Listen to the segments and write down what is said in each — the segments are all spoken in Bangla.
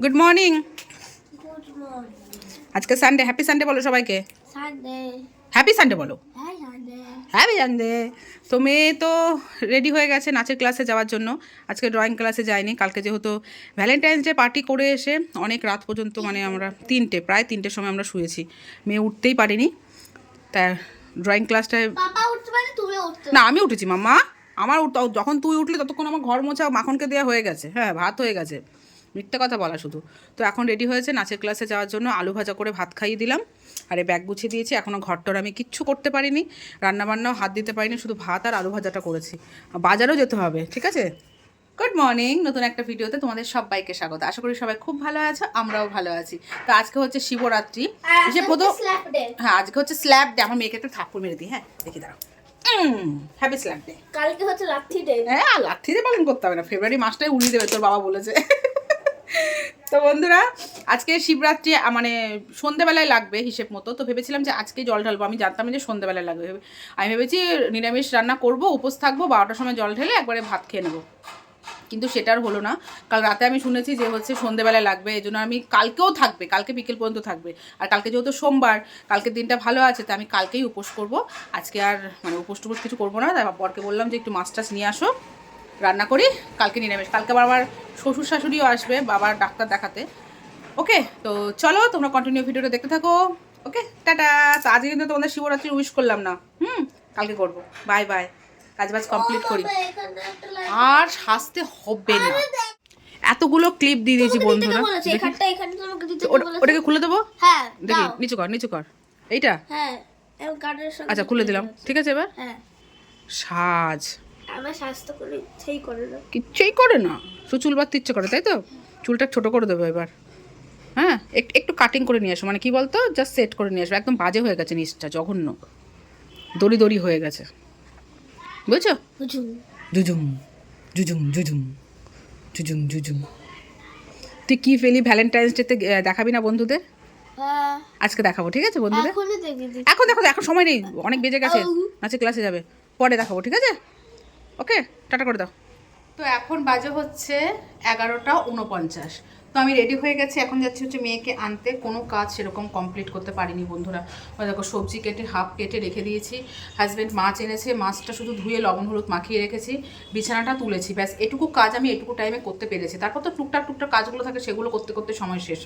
Good morning. Good morning. আজকে সানডে, হ্যাপি সানডে বলো সবাইকে। সানডে। হ্যাপি সানডে বলো। Hi Sunday. Happy Sunday. তো মেয়ে তো রেডি হয়ে গেছে নাচের ক্লাসে যাওয়ার জন্য। আজকে ড্রয়িং ক্লাসে যায়নি, কালকে যেহেতু ভ্যালেন্টাইন্স ডে পার্টি করে এসে অনেক রাত পর্যন্ত মানে আমরা প্রায় তিনটের সময় আমরা শুয়েছি, মেয়ে উঠতেই পারিনি। তা ড্রয়িং ক্লাসটায় পাপা উঠতে পারে, তুমি উঠতে না আমি উঠেছি মাম্মা, আমার যখন তুই উঠলি ততক্ষণ আমার ঘর মোছা মাখনকে দেওয়া হয়ে গেছে, হ্যাঁ ভাত হয়ে গেছে, মিথ্যে কথা বলা শুধু। তো এখন রেডি হয়েছে নাচের ক্লাসে যাওয়ার জন্য, আলু ভাজা করে ভাত খাইয়ে দিলাম, আরে ব্যাগ গুছিয়ে দিয়েছি। এখনও ঘরটর আমি কিচ্ছু করতে পারিনি, রান্নাবান্নাও হাত দিতে পারিনি, শুধু ভাত আর আলু ভাজাটা করেছি। বাজারও যেতে হবে, ঠিক আছে। গুড মর্নিং, নতুন একটা ভিডিওতে তোমাদের সবাইকে স্বাগত। আশা করি সবাই খুব ভালো আছো, আমরাও ভালো আছি। তো আজকে হচ্ছে শিবরাত্রি, হ্যাঁ আজকে হচ্ছে স্ল্যাব ডে। আমার মেয়েকে একটু থাপ্পড় মেরে দিই, হ্যাঁ দেখি দাঁড়াও। Happy slab day. কালকে হচ্ছে লাঠি ডে। হ্যাঁ লাঠি দিয়ে পালন করতে হবে না, ফেব্রুয়ারি মাসটাই উড়িয়ে দেবে তোর বাবা বলেছে। তো বন্ধুরা আজকে শিবরাত্রি মানে সন্ধেবেলায় লাগবে হিসেব মতো, তো ভেবেছিলাম যে আজকে জল ঢালবো, আমি জানতাম যে সন্ধেবেলায় লাগবে। আমি ভেবেছি নিরামিষ রান্না করব, উপোস থাকবো, 12টার সময় জল ঢেলে একবারে ভাত খেয়ে নেবো, কিন্তু সেটার হলো না। কাল রাতে আমি শুনেছি যে হচ্ছে সন্ধেবেলায় লাগবে, এই জন্য আমি কালকেও থাকবে, কালকে বিকেল পর্যন্ত থাকবে। আর কালকে যেহেতু সোমবার, কালকের দিনটা ভালো আছে, তো আমি কালকেই উপোস করব। আজকে আর মানে উপোস টুপোস কিছু করবো না। তাই বরকে বললাম যে একটু মাছ টাছ নিয়ে আসো, রান্না করি, কালকে নিরামিষ। কালকে আবার আমার শ্বশুর শাশুড়িও আসবে বাবার ডাক্তার দেখাতে। ওকে, তো চলো তোমরা কন্টিনিউ ভিডিওটা দেখতে থাকো। ওকে টাটা। তো আজকে কিন্তু তোমাদের শিবরাত্রি উইশ করলাম না, কালকে করবো। বাই বাই, কাজবাজ কমপ্লিট করি। আর হাসতে হবে না, এতগুলো ক্লিপ দিয়ে দিয়েছি বন্ধুরা। ওটাকে খুলে দেবো, হ্যাঁ দেখি নিচু কর, নিচু কর এইটা। হ্যাঁ আচ্ছা খুলে দিলাম, ঠিক আছে। এবার হ্যাঁ সাজ, আমার স্বাস্থ্য করে সেই করে না, কিচ্ছুই করে না, শুধু চুল বাঁধতে ইচ্ছে করে, তাই তো। চুলটা ছোট করে দেবো এবার, হ্যাঁ একটু কাটিং করে নিয়ে আসো, মানে কি বলতো জাস্ট সেট করে নিয়ে আসবো। একদম বাজে হয়ে গেছে নিচটা, জঘন্য দড়ি দড়ি হয়ে গেছে, বুঝছো। জুজুম জুজুম জুজুম জুজুম জুজুম। তুই কি ফেলি ভ্যালেন্টাইন্স ডেতে দেখাবি না বন্ধুদের? আজকে দেখাবো, ঠিক আছে বন্ধুদের। এখন দেখো, এখন সময় নেই, অনেক বেজে গেছে, নাচের ক্লাসে যাবে, পরে দেখাবো, ঠিক আছে। ওকে টাটা করে দাও। তো এখন বাজে হচ্ছে 11:49। তো আমি রেডি হয়ে গেছি, এখন যাচ্ছি হচ্ছে মেয়েকে আনতে। কোনো কাজ সেরকম কমপ্লিট করতে পারিনি বন্ধুরা। দেখো সবজি কেটে হাফ কেটে রেখে দিয়েছি, হাজব্যান্ড মাছ এনেছে, মাছটা শুধু ধুয়ে লবণ হলুদ মাখিয়ে রেখেছি, বিছানাটা তুলেছি, ব্যাস এটুকু কাজ আমি এটুকু টাইমে করতে পেরেছি। তারপর তো টুকটাক কাজগুলো থাকে, সেগুলো করতে করতে সময় শেষ।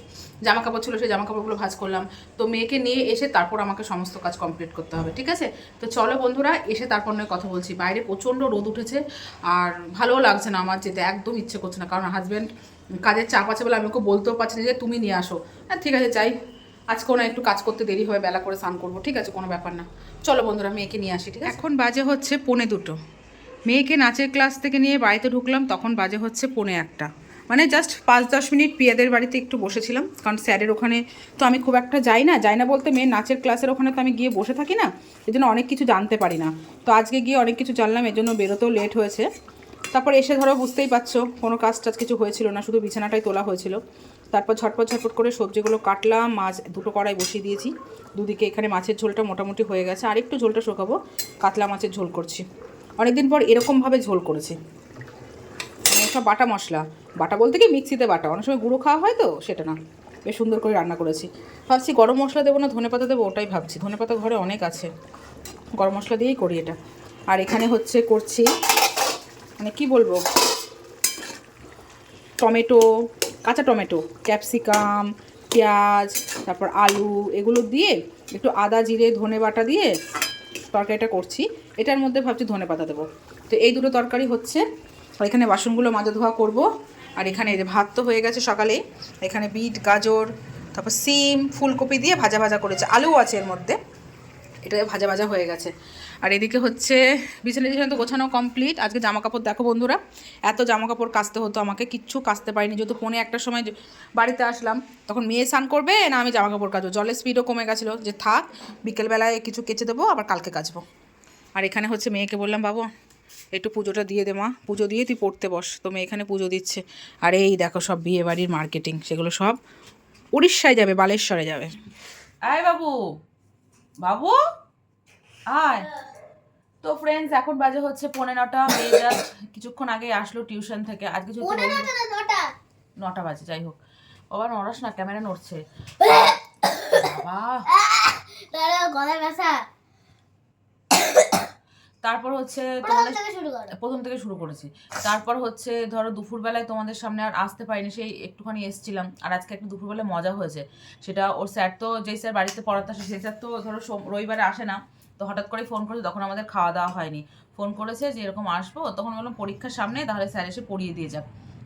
জামা কাপড় ছিল, সেই জামা কাপড়গুলো ভাঁজ করলাম। তো মেয়েকে নিয়ে এসে তারপর আমাকে সমস্ত কাজ কমপ্লিট করতে হবে, ঠিক আছে। তো চলো বন্ধুরা, এসে তারপর নয় কথা বলছি। বাইরে প্রচণ্ড রোদ উঠেছে, আর ভালোও লাগছে না আমার যেতে, একদম ইচ্ছে করছে না, কারণ হাজব্যান্ড কাজের চাপ আছে বলে আমি ওকে বলতেও পারছি না যে তুমি নিয়ে আসো। হ্যাঁ ঠিক আছে যাই, আজকেও না একটু কাজ করতে দেরি হবে, বেলা করে স্নান করবো, ঠিক আছে কোনো ব্যাপার না। চলো বন্ধুরা মেয়েকে নিয়ে আসি, ঠিক আছে। এখন বাজে হচ্ছে 1:45, মেয়েকে নাচের ক্লাস থেকে নিয়ে বাড়িতে ঢুকলাম, তখন বাজে হচ্ছে 1:45। মানে জাস্ট 5-10 মিনিট পিয়াদের বাড়িতে একটু বসেছিলাম, কারণ স্যারের ওখানে তো আমি খুব একটা যাই না বলতে মেয়ের নাচের ক্লাসের ওখানে তো আমি গিয়ে বসে থাকি না, এই জন্য অনেক কিছু জানতে পারি না। তো আজকে গিয়ে অনেক কিছু জানলাম, এর জন্য বেরোতেও লেট হয়েছে। তারপর এসে ধরো বুঝতেই পারছো কোনো কাজ টাজ কিছু হয়েছিল না, শুধু বিছানাটাই তোলা হয়েছিল। তারপর ঝটপট করে সবজিগুলো কাটলাম, মাছ দুটো কড়াই বসিয়ে দিয়েছি, দুদিকে। এখানে মাছের ঝোলটা মোটামুটি হয়ে গেছে, আর একটু ঝোলটা শুকাবো, কাতলা মাছের ঝোল করছি। অনেকদিন পর এরকমভাবে ঝোল করেছি, মানে সব বাটা মশলা, বাটা বলতে কি মিক্সিতে বাটা, অনেক সময় গুঁড়ো খাওয়া হয় তো সেটা না, বেশ সুন্দর করে রান্না করেছি। ভাবছি গরম মশলা দেবো না ধনেপাতা দেবো, ওটাই ভাবছি। ধনেপাতা ঘরে অনেক আছে, গরম মশলা দিয়েই করি এটা। আর এখানে হচ্ছে করছি মানে কি বলবো, টমেটো, কাঁচা টমেটো, ক্যাপসিকাম, পেঁয়াজ, তারপর আলু, এগুলো দিয়ে একটু আদা জিরে ধনে বাটা দিয়ে তরকারিটা করছি। এটার মধ্যে ভাবছি ধনে পাতা দেবো। তো এই দুটো তরকারি হচ্ছে, আর এখানে বাসনগুলো মাজা ধোয়া করবো। আর এখানে এই যে ভাত তো হয়ে গেছে সকালেই, এখানে বিট গাজর তারপর সিম ফুলকপি দিয়ে ভাজা করেছে, আলুও আছে এর মধ্যে, এটা ভাজা হয়ে গেছে। আর এদিকে হচ্ছে বিছানা তো গোছানো কমপ্লিট। আজকে জামা কাপড় দেখো বন্ধুরা, এত জামা কাপড় কাচতে হতো আমাকে, কিচ্ছু কাচতে পারিনি। যেহেতু 1:45 সময় বাড়িতে আসলাম, তখন মেয়ে স্নান করবে না আমি জামা কাপড় কাচবো, জলের স্পিডও কমে গেছিলো, যে থাক বিকেলবেলায় কিছু কেচে দেবো, আবার কালকে কাচবো। আর এখানে হচ্ছে মেয়েকে বললাম বাবু একটু পুজোটা দিয়ে দে মা, পুজো দিয়ে তুই পড়তে বস। তো মেয়ে এখানে পুজো দিচ্ছে। আর এই দেখো সব বিয়ে বাড়ির মার্কেটিং, সেগুলো সব উড়িষ্যায় যাবে, বালেশ্বরে যাবে। আয় বাবু, বাবু আয়। তো ফ্রেন্ডস এখন বাজে হচ্ছে 9:45, মেয়ে জাস্ট কিছুক্ষণ আগে আসলো টিউশন থেকে। আজকে 9টা বাজে, যাই হোক আবার নড়াস না, ক্যামেরা নড়ছে। বাবা, তাহলে গলায় ব্যথা। তারপর হচ্ছে প্রথম তোমাদের থেকে শুরু করো। প্রথম থেকে শুরু করেছি। তারপর হচ্ছে ধরো দুপুরবেলায় তোমাদের সামনে আর আসতে পারিনি, সেই একটুখানি এসছিলাম। আর আজকে একটা দুপুরবেলায় মজা হয়েছে, সেটা ওর স্যার তো যেই স্যার বাড়িতে পড়াতে আসে সেই স্যার তো ধরো রবিবারে আসে না, তো হঠাৎ করে ফোন করেছে, তখন আমাদের খাওয়া দাওয়া হয়নি। ফোন করেছে যে এরকম আসবো, তখন বললাম পরীক্ষার সামনে, তাহলে স্যার এসে পড়িয়ে দিয়ে যাক।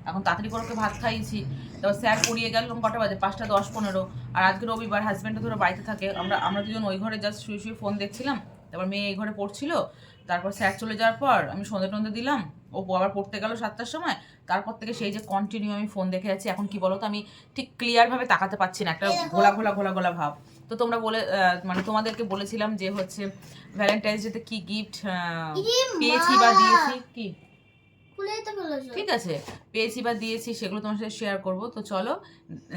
এখন তাড়াতাড়ি করে ওকে ভাত খাইয়েছি, তারপর স্যার পড়িয়ে গেলাম কটা বাজে, 5:10-15। আর আজকে রবিবার, হাজব্যান্ডও ধরো বাড়িতে থাকে, আমরা দুজন ওই ঘরে জাস্ট শুয়ে শুয়ে ফোন দেখছিলাম। তারপর মেয়ে এই ঘরে পড়ছিল। তারপর স্যার চলে যাওয়ার পর আমি সন্ধে টন্ধে দিলাম, ও আবার পড়তে গেল 7টার সময়। তারপর থেকে সেই যে কন্টিনিউ আমি ফোন দেখে যাচ্ছি। এখন কি বলো তো, আমি ঠিক ক্লিয়ারভাবে তাকাতে পারছি না, একটা ঘোলা ঘোলা ঘোলা ঘোলা ভাব। তো তোমরা মানে তোমাদেরকে বলেছিলাম যে হচ্ছে ভ্যালেন্টাইন্স ডেতে কি গিফট পেয়েছি বা দিয়েছি, কি খুলেই তো ফেলেছো। ঠিক আছে পেয়েছি বা দিয়েছি, সেগুলো তোমার সাথে শেয়ার করবো। তো চলো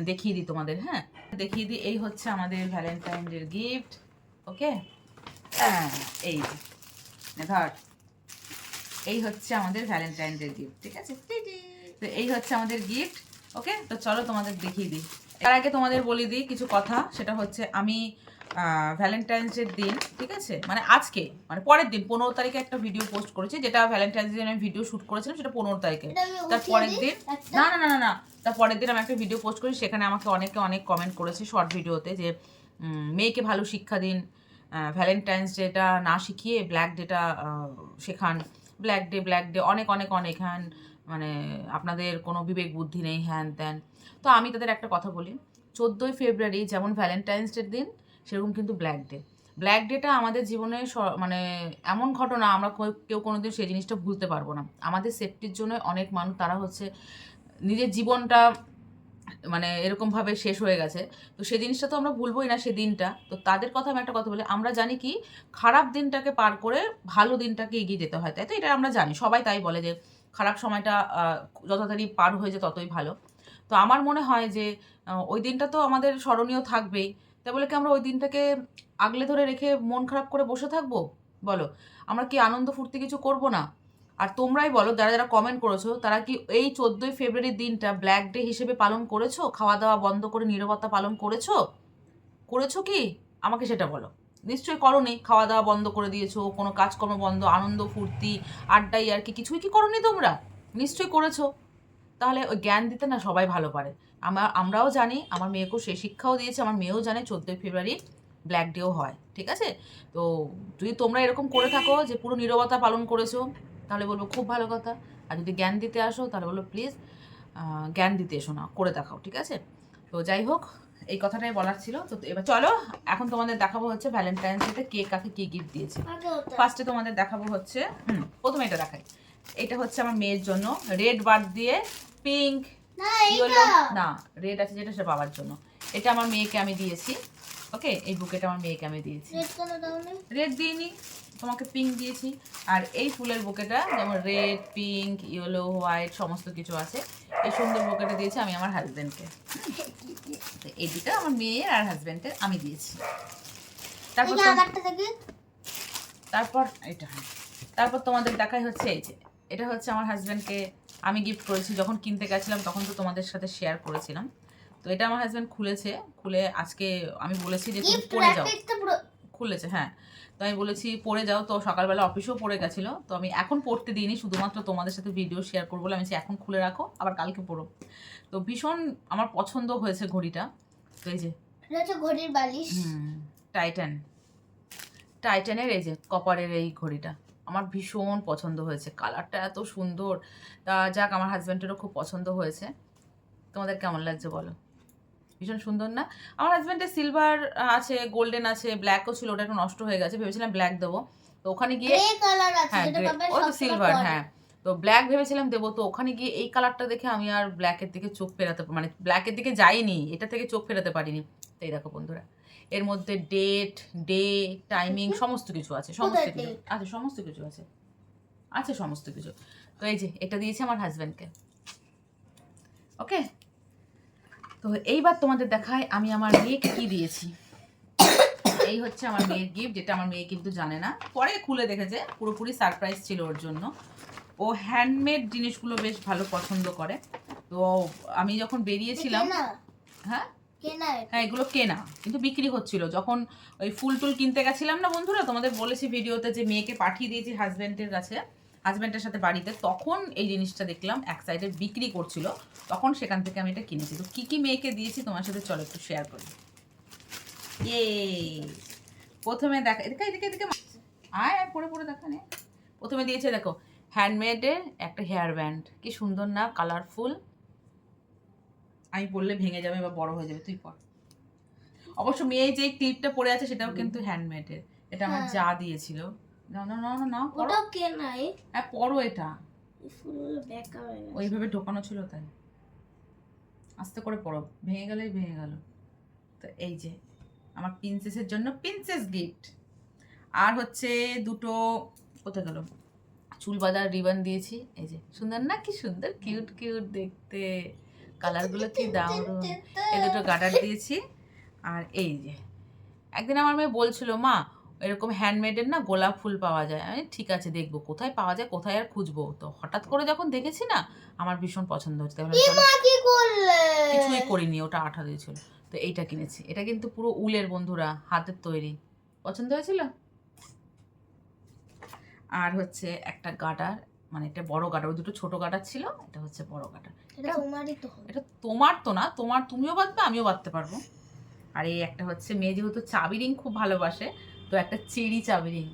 দেখিয়ে দিই তোমাদের, হ্যাঁ দেখিয়ে দিই। এই হচ্ছে আমাদের ভ্যালেন্টাইন ডের গিফট। ওকে, হ্যাঁ এই ধর, এই হচ্ছে আমাদের ভ্যালেন্টাইন ডে গিফট, ঠিক আছে। তো এই হচ্ছে আমাদের গিফট। ওকে, তো চলো তোমাদের দেখিয়ে দিই। তার আগে তোমাদের বলে দিই কিছু কথা, সেটা হচ্ছে আমি ভ্যালেন্টাইন্স ডের দিন, ঠিক আছে, মানে আজকে, মানে পরের দিন 15 তারিখে একটা ভিডিও পোস্ট করেছি, যেটা ভ্যালেন্টাইন্স ডে আমি ভিডিও শ্যুট করেছিলাম, সেটা 15 তারিখে। তার পরের দিন না না না না না তার পরের দিন আমি একটা ভিডিও পোস্ট করি, সেখানে আমাকে অনেকে অনেক কমেন্ট করেছে শর্ট ভিডিওতে যে মেয়েকে ভালো শিক্ষা দিন, ভ্যালেন্টাইন্স ডেটা না শিখিয়ে ব্ল্যাক ডেটা শেখান। ব্ল্যাক ডে অনেক অনেক অনেক হ্যান, মানে আপনাদের কোনো বিবেক বুদ্ধি নেই, হ্যান ত্যান। তো আমি তাদের একটা কথা বলি, 14ই ফেব্রুয়ারি যেমন ভ্যালেন্টাইন্স ডের দিন, সেরকম কিন্তু ব্ল্যাক ডে। ব্ল্যাক ডেটা আমাদের জীবনে মানে এমন ঘটনা, আমরা কেউ কোনোদিন সেই জিনিসটা ভুলতে পারবো না। আমাদের সেফটির জন্য অনেক মানুষ তারা হচ্ছে নিজের জীবনটা মানে এরকমভাবে শেষ হয়ে গেছে। তো সেই জিনিসটা তো আমরা ভুলবোই না, সে দিনটা। তো তাদের কথা আমি একটা কথা বলি, আমরা জানি কি খারাপ দিনটাকে পার করে ভালো দিনটাকে এগিয়ে যেতে হয়, তাই তো? এটা আমরা জানি, সবাই তাই বলে যে খারাপ সময়টা যত তাড়াতাড়ি পার হয়ে যায় ততই ভালো। তো আমার মনে হয় যে ওই দিনটা তো আমাদের স্মরণীয় থাকবেই। তাই বলে কি আমরা ওই দিনটাকে আগলে ধরে রেখে মন খারাপ করে বসে থাকবো? বলো, আমরা কি আনন্দ ফুর্তি কিছু করব না? আর তোমরাই বলো, যারা যারা কমেন্ট করেছো, তারা কি এই 14ই ফেব্রুয়ারির দিনটা ব্ল্যাক ডে হিসেবে পালন করেছো? খাওয়া দাওয়া বন্ধ করে নীরবতা পালন করেছো? করেছো কি? আমাকে সেটা বলো। নিশ্চয়ই করোনি, খাওয়া দাওয়া বন্ধ করে দিয়েছো, কোনো কাজকর্ম বন্ধ, আনন্দ ফুর্তি আড্ডাই আর কি কিছুই কি করোনি তোমরা? নিশ্চয়ই করেছো। তাহলে ওই জ্ঞান দিতে না সবাই ভালো পারে। আমরাও জানি, আমার মেয়েকেও সেই শিক্ষাও দিয়েছে, আমার মেয়েও জানে 14ই ফেব্রুয়ারি ব্ল্যাক ডেও হয়, ঠিক আছে। তো যদি তোমরা এরকম করে থাকো যে পুরো নীরবতা পালন করেছো, তাহলে বলবো খুব ভালো কথা। আর যদি জ্ঞান দিতে আসো, তাহলে বলবো প্লিজ জ্ঞান দিতে এসো না, করে দেখাও, ঠিক আছে। তো যাই হোক, এই কথাটাই বলার ছিল। তো এবার চলো, এখন তোমাদের দেখাবো হচ্ছে ভ্যালেন্টাইন্স ডেতে কে কাকে কি গিফট দিয়েছে। ফার্স্টে তোমাদের দেখাবো হচ্ছে প্রথমে এটা দেখাই। এটা হচ্ছে আমার মেয়ের জন্য রেড বার্ড দিয়ে পিঙ্ক ইয়েলো, না রেড আছে যেটা, সেটা বাবার জন্য। এটা আমার মেয়েকে আমি দিয়েছি। ওকে, এই বুকেটা আমার মেয়েকে আমি দিয়েছি। রেড দিইনি, তোমাকে পিঙ্ক দিয়েছি। আর এই ফুলের বুকেটা যেমন রেড, পিঙ্ক, ইয়েলো, হোয়াইট সমস্ত কিছু আছে, এই সুন্দর বুকেটা দিয়েছি আমি আমার হাজব্যান্ডকে। এই দুটা আমার মেয়ের আর হাজব্যান্ডের আমি দিয়েছি। তারপর এটা, তারপর তোমাদের দেখাই হচ্ছে এই যে, এটা হচ্ছে আমার হাজব্যান্ডকে আমি গিফট করেছি। যখন কিনতে গেছিলাম তখন তো তোমাদের সাথে শেয়ার করেছিলাম। তো এটা আমার হাজব্যান্ড খুলেছে, খুলে আজকে আমি বলেছি যে তুমি পরে যাও। খুলেছে, হ্যাঁ। তো আমি বলেছি পরে যাও, তো সকালবেলা অফিসেও পরে গেছিলো, তো আমি এখন পড়তে দিইনি, শুধুমাত্র তোমাদের সাথে ভিডিও শেয়ার করবো বলে আমি এখন খুলে রাখো, আবার কালকে পড়ো। তো ভীষণ আমার পছন্দ হয়েছে ঘড়িটা। তো এই যে ঘড়ির বালিশ, টাইটানের এই যে কপারের এই ঘড়িটা আমার ভীষণ পছন্দ হয়েছে, কালারটা এত সুন্দর। তা যাক, আমার হাজব্যান্ডেরও খুব পছন্দ হয়েছে। তোমাদের কেমন লাগছে বলো? ভীষণ সুন্দর না? আমার হাজব্যান্ডের সিলভার আছে, গোল্ডেন আছে, ব্ল্যাকও ছিল, ওটা একটু নষ্ট হয়ে গেছে, ভেবেছিলাম ব্ল্যাক দেবো। তো ওখানে গিয়ে হ্যাঁ ও তো সিলভার, হ্যাঁ তো ব্ল্যাক ভেবেছিলাম দেবো। তো ওখানে গিয়ে এই কালারটা দেখে আমি আর ব্ল্যাকের দিকে চোখ ফেরাতে, মানে ব্ল্যাকের দিকে যাইনি, এটা থেকে চোখ ফেরাতে পারিনি। তো এই দেখো বন্ধুরা, এর মধ্যে ডেট, ডে, টাইমিং সমস্ত কিছু আছে, সমস্ত কিছু আছে, সমস্ত কিছু আছে, আছে সমস্ত কিছু। তো এই যে এটা দিয়েছে আমার হাজব্যান্ডকে। ওকে, তো এইবার তোমাদের দেখায় আমি আমার মেয়েকে কি দিয়েছি। এই হচ্ছে আমার মেয়ের গিফট, যেটা আমার মেয়ে কিন্তু জানে না, পরে খুলে দেখেছে, পুরোপুরি সারপ্রাইজ ছিল ওর জন্য। ও হ্যান্ডমেড জিনিসগুলো বেশ ভালো পছন্দ করে। তো আমি যখন বেরিয়েছিলাম, হ্যাঁ কেনা এটা। হ্যাঁ এগুলো কেনা, কিন্তু বিক্রি হচ্ছিল। যখন ওই ফুল টুল কিনতে গেছিলাম না বন্ধুরা, তোমাদের বলেছি ভিডিওতে যে মেয়েকে পাঠিয়ে দিয়েছি হাজব্যান্ডের কাছে, হাজব্যান্ডের সাথে বাড়িতে, তখন এই জিনিসটা দেখলাম এক সাইডে বিক্রি করছিল, তখন সেখান থেকে আমি এটা কিনেছি। তো কী কী মেয়েকে দিয়েছি তোমার সাথে চলো একটু শেয়ার করি। প্রথমে দেখা, এদিকে এদিকে এদিকে আয় পরে পরে দেখা নে। প্রথমে দিয়েছে দেখো হ্যান্ডমেডের একটা হেয়ার ব্যান্ড, কি সুন্দর না, কালারফুল। আমি পরলে ভেঙে যাবে বা বড় হয়ে যাবে, তুই পর। অবশ্য মেয়ে যে ক্লিপটা পরে আছে সেটাও কিন্তু হ্যান্ডমেডের, এটা আমার যা দিয়েছিল। না না না না না, ওটাও কেনাই। হ্যাঁ পরো এটা, এই ফুলগুলো বেকার হয়ে গেছে। ওইভাবে ঢোকানো ছিল তাই। আস্তে করে পরো, ভেঙে গেলেই ভেঙে গেল। তো এই যে আমার প্রিন্সেসের জন্য প্রিন্সেস গিফট। আর হচ্ছে দুটো, কোথায় গেল, চুল বাঁধার রিবন দিয়েছি। এই যে সুন্দর না, কি সুন্দর কিউট কিউট দেখতে, কালারগুলো কি দারুণ। এই দুটো গার্ডার দিয়েছি। আর এই যে একদিন আমার মেয়ে বলছিল মা এরকম হ্যান্ডমেডের না গোলাপ ফুল পাওয়া যায়, আমি ঠিক আছে দেখবো কোথায় পাওয়া যায়, কোথায় আর খুঁজবো। তো হঠাৎ করে যখন দেখেছি না আমার ভীষণ পছন্দ হচ্ছে, তাহলে চলো। কি করলে? কিছুই করিনি, ওটা আঠা দিয়েছিল। তো এইটা কিনেছি, এটা কিন্তু পুরো উলের বন্ধুরা, হাতের তৈরি। পছন্দ হয়েছিল। আর হচ্ছে একটা গার্ডার, মানে এটা বড় গার্ডার, ওই দুটো ছোট গার্ডার ছিল, এটা হচ্ছে বড় গার্ডার। এটা তোমারই তো হবে। এটা তোমার তো না, তোমার তুমিও বাঁধবে আমিও বাঁধতে পারবো। আর এই একটা হচ্ছে মেয়ে যেহেতু চাবি রিং খুব ভালোবাসে, তো একটা চেরি চাবি রিং,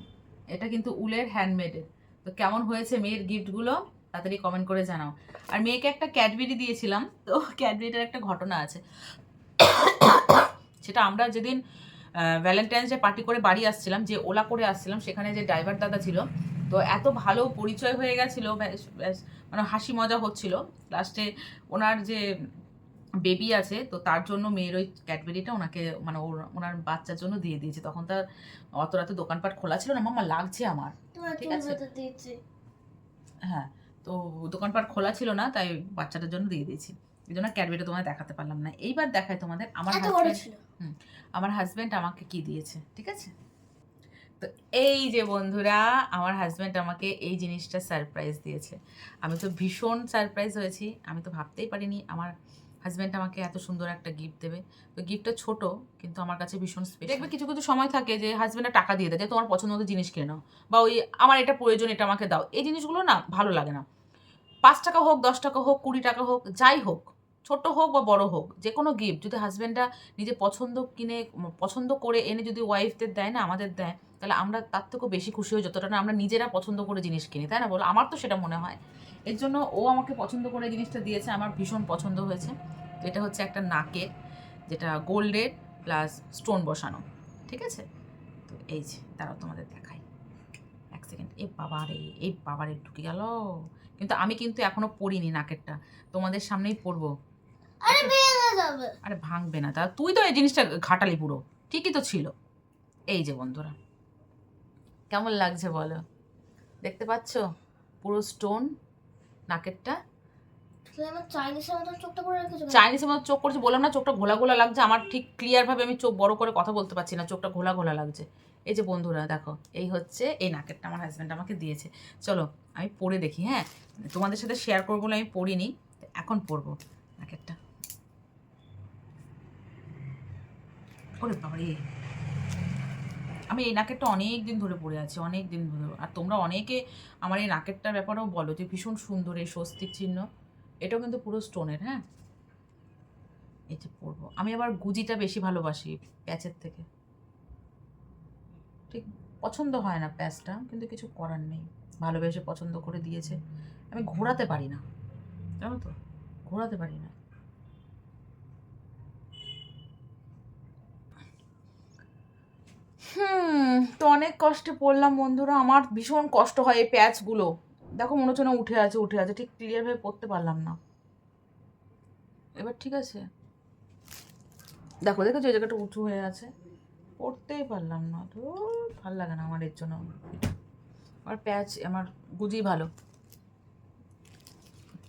এটা কিন্তু উলের হ্যান্ডমেডের। তো কেমন হয়েছে মেয়ের গিফটগুলো তাড়াতাড়ি কমেন্ট করে জানাও। আর মেয়েকে একটা ক্যাডবেরি দিয়েছিলাম, তো ক্যাডবেরিটার একটা ঘটনা আছে। সেটা আমরা যেদিন ভ্যালেন্টাইন্স ডে পার্টি করে বাড়ি আসছিলাম, যে ওলা করে আসছিলাম, সেখানে যে ড্রাইভার দাদা ছিল, তো এত ভালো পরিচয় হয়ে গেছিলো, ব্যাস মানে হাসি মজা হচ্ছিল। লাস্টে ওনার যে বেবি আছে, তো তার জন্য মেয়ের ওই ক্যাডবেরিটা ওনাকে, মানে ওনার বাচ্চার জন্য দিয়ে দিয়েছে। তখন তার অত রাতে দোকানপাট খোলা ছিল না, মামা লাগছে আমার, ঠিক আছে হ্যাঁ, তো দোকানপাট খোলা ছিল না, তাই বাচ্চাটার জন্য দিয়ে দিয়েছি। এই জন্য ক্যাডবেরিটা তোমাদের দেখাতে পারলাম না। এইবার দেখাই তোমাদের আমার হাজব্যান্ড, আমার হাজব্যান্ড আমাকে কি দিয়েছে, ঠিক আছে। তো এই যে বন্ধুরা, আমার হাজব্যান্ড আমাকে এই জিনিসটা সারপ্রাইজ দিয়েছে। আমি তো ভীষণ সারপ্রাইজ হয়েছি, আমি তো ভাবতেই পারিনি আমার হাজব্যান্ড আমাকে এত সুন্দর একটা গিফট দেবে। তো গিফটটা ছোট, কিন্তু আমার কাছে ভীষণ স্পেশাল। দেখবে কিছু কিছু সময় থাকে যে হাজব্যান্ডরা টাকা দিয়ে দেয় যে তোমার পছন্দ মতো জিনিস কিনে নাও, বা ওই আমার এটা প্রয়োজন এটা আমাকে দাও, এই জিনিসগুলো না ভালো লাগে না। 5 টাকা হোক, 10 টাকা হোক, 20 টাকা হোক, যাই হোক, ছোট হোক বা বড় হোক, যে কোনো গিফট যদি হাজব্যান্ডরা নিজে পছন্দ করে এনে যদি ওয়াইফদের দেয় না, আমাদের দেয়, তাহলে আমরা তার থেকেও বেশি খুশি হই, যতটা না আমরা নিজেরা পছন্দ করে জিনিস কিনি, তাই না বলো? আমার তো সেটা মনে হয়। এর জন্য ও আমাকে পছন্দ করে জিনিসটা দিয়েছে, আমার ভীষণ পছন্দ হয়েছে। তো এটা হচ্ছে একটা নাকের, যেটা গোল্ডের প্লাস স্টোন বসানো, ঠিক আছে। তো এই যে তারাও তোমাদের দেখাই, এক সেকেন্ড। এই বাবারে ঢুকে গেল, কিন্তু আমি কিন্তু এখনো পরিনি নাকেরটা, তোমাদের সামনেই পরবো। আরে ভাঙবে না, তা তুই তো এই জিনিসটা ঘাটালি পুরো, ঠিকই তো ছিল। এই যে বন্ধুরা, কেমন লাগছে বলো, দেখতে পাচ্ছ পুরো স্টোন নাকেরটা। চাইনিজের মতো চোখ করেছে, বললাম না চোখটা ঘোলা ঘোলা লাগছে আমার, ঠিক ক্লিয়ার ভাবে আমি চোখ বড় করে কথা বলতে পারছি না, চোখটা ঘোলা ঘোলা লাগছে। এই যে বন্ধুরা দেখো, এই হচ্ছে এই নাকেরটা আমার হাজব্যান্ড আমাকে দিয়েছে। চলো আমি পরে দেখি, হ্যাঁ তোমাদের সাথে শেয়ার করবো বলে আমি পরিনি, এখন পরবো নাকেরটা। ওরে বাবারে, আমি এই নাকেরটা অনেক দিন ধরে পরে আছি, অনেক দিন ধরে। আর তোমরা অনেকে আমার এই নাকেরটার ব্যাপারেও বলো যে ভীষণ সুন্দর, এই স্বস্তিক চিহ্ন, এটাও কিন্তু পুরো স্টোনের। হ্যাঁ এই যে পরবো আমি, আবার গুজিটা বেশি ভালোবাসি প্যাচের থেকে, ঠিক পছন্দ হয় না প্যাচটা, কিন্তু কিছু করার নেই, ভালোবেসে পছন্দ করে দিয়েছে। আমি ঘোরাতে পারি না, জানো তো, ঘোরাতে পারি না। তো অনেক কষ্টে পড়লাম বন্ধুরা, আমার ভীষণ কষ্ট হয় এই প্যাচগুলো। দেখো মনে হচ্ছে না উঠে আছে, ঠিক ক্লিয়ারভাবে পড়তে পারলাম না। এবার ঠিক আছে, দেখো দেখেছো এই জায়গাটা উঁচু হয়ে আছে, পড়তেই পারলাম না। তো ভালো লাগে না আমার এর জন্য, আমার প্যাচ, আমার গুজি ভালো।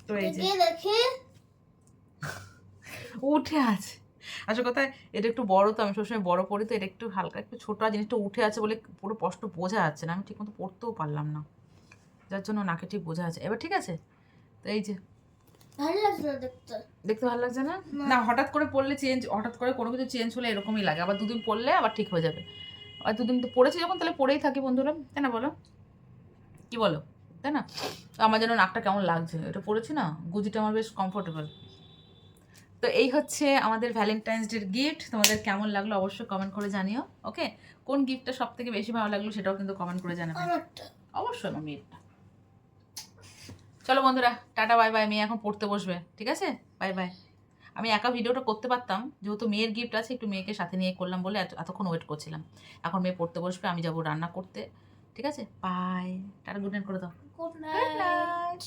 তো এই যে উঠে আছে, আসলে কথা এটা একটু বড়, তো আমি সবসময় বড় পড়ি, তো এটা একটু হালকা একটু ছোটো, আর জিনিসটা উঠে আছে বলে পুরো স্পষ্ট বোঝা যাচ্ছে না, আমি ঠিক মতো পড়তেও পারলাম না, যার জন্য নাকে ঠিক বোঝা যাচ্ছে। এবার ঠিক আছে, তো এই যে ভালো লাগছে না দেখতে। দেখতে ভালো লাগছে না? না, হঠাৎ করে পড়লে হঠাৎ করে কোনো কিছু চেঞ্জ হলে এরকমই লাগে। আবার দুদিন পড়লে আবার ঠিক হয়ে যাবে। আর দুদিন তো পড়েছি যখন, তাহলে পড়েই থাকি বন্ধুরা, তাই না বলো? কি বলো, তাই না? তো আমার যেন নাকটা কেমন লাগছে, এটা পড়েছি না, গুজিটা আমার বেশ কমফোর্টেবল। তো এই হচ্ছে আমাদের ভ্যালেন্টাইন্স ডের গিফট। তোমাদের কেমন লাগলো অবশ্যই কমেন্ট করে জানিও। ওকে, কোন গিফটটা সব থেকে বেশি ভালো লাগলো সেটাও কিন্তু কমেন্ট করে জানাবে। আমারটা। অবশ্যই আমার মেয়েরটা। চলো বন্ধুরা, টাটা বাই বাই। মেয়ে এখন পড়তে বসবে, ঠিক আছে? Bye bye. আমি একা ভিডিওটা করতে পারতাম, যেহেতু মেয়ের গিফট আছে, একটু মেয়েকে সাথে নিয়ে করলাম বলে এতক্ষণ ওয়েট করছিলাম। এখন মেয়ে পড়তে বসবে, আমি যাবো রান্না করতে, ঠিক আছে? বাই, টাটা, গুড নাইট করে দাও। Good good night. নাইট।